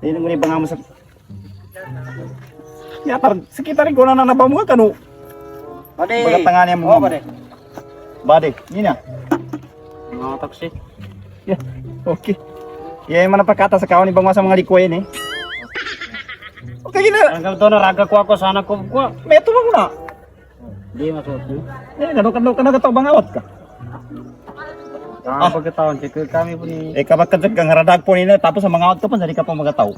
Hindi mo ni bangamo sa... Yatar, sekitar ko na nabamuha ka no. Bade. Bagat tangannya mo. Oh, bade. Bade, ini na. Mga taksi. Yeah, okay. Yeah, mana pakata sa kawan ni bang masa mga likuyin eh. Okay gina. Raga to na raga ko ako sana ko. Meto mo na. Di masuk. Eh, nado ka to bangawat ka. Pagkataon cek kami pun ni. Eh kapag ka ngaradag po nila tapos sa mga ka pa hindi ka pa magataw.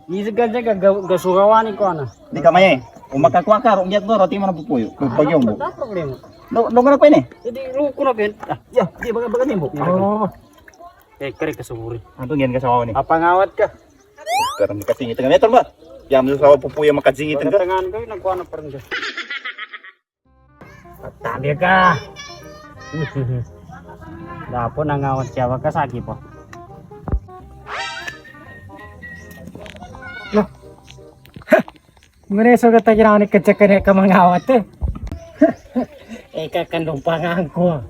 Isigan jaga gasugawani ko ana. Di ka may umakakuha ka rugyat do roti man pupuyo. Pagyo mo. Ada problema. No na pa ini. Jadi lu ko na ben. Ya, di baga nimbo. Oh. Kare kasumuri. Anto yan ka sa kawan ni. Apa ngawat ka? Karam kasingit nga metal ba? Yam sa pupuyo makadzingit ka. Tangan ko nagkuha na parang ka. Tabi ka. Dapo nangawat siya wag kasagi po. Loh. Mereso ka tayo na kacakane ka mangawat eh. Kakandong pangangko.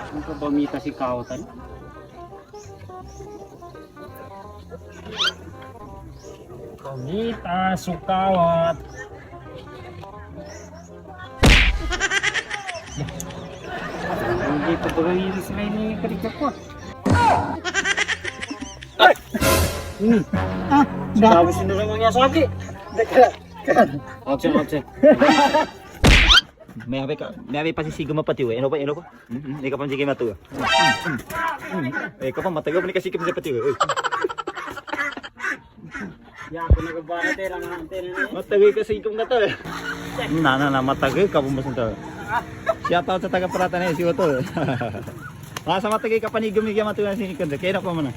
Untuk bamita si kawatan. Bamita sukawat. Hindi pa bagay sila ini kerja ko. Sabi sinurang mga sagi. Oce. May abi pa si Sigo mapatiw eh. Ano ba? Hindi ka pa sige matu. Eh ka pa matagaw ni kasi sa patiw eh. Ya ako nagabate lang antena ni. Matagay kasi kung nato eh. Na matagay ka bumas nito. Shout out sa taga Parata na si Otto. Masa matagay ka panigom ni matu na sinikon. Kaya na ko muna.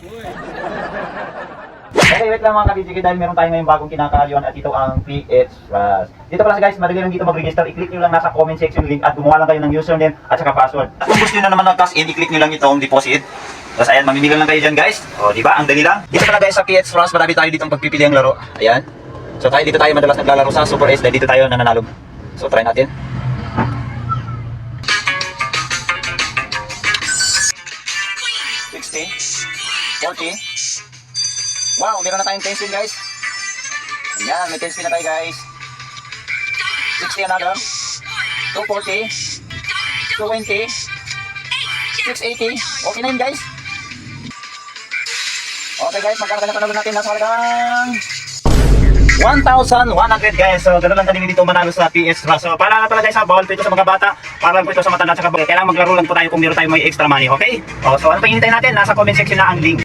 Okay, wait lang mga ka-DJK dahil meron tayo ngayong bagong kinakaaliwan at ito ang PH Plus. Dito pala guys, madali lang dito mag-register. I-click nyo lang nasa comment section link at gumawa lang kayo ng username at saka password. At kung gusto nyo na naman mag-cash in, i-click nyo lang itong deposit. Tapos ayan, mamimili lang kayo dyan guys. O, di ba? Ang dali lang. Dito pala guys sa PH Plus, marami tayo dito ang pagpipili ang laro. Ayan. So dito tayo madalas naglalaro sa Super S dahil dito tayo nananalo. So try natin. Wow, meron na tayong 10 spin guys. Ayan, may 10 spin na tayo guys. 60 another. 240. 220. 680. Okay na yun guys. Okay guys, magkano na panalo natin. Nasa halagang 1,100 guys. So, gano'n lang kanina dito manalo sa PS Plus. So, para na pala guys, bawal po ito sa mga bata. Para lang po ito sa matanda at saka bagay. Kailangan maglaro lang po tayo kung meron tayo may extra money, okay? O, so, ano pa hinintay natin? Nasa comment section na ang link.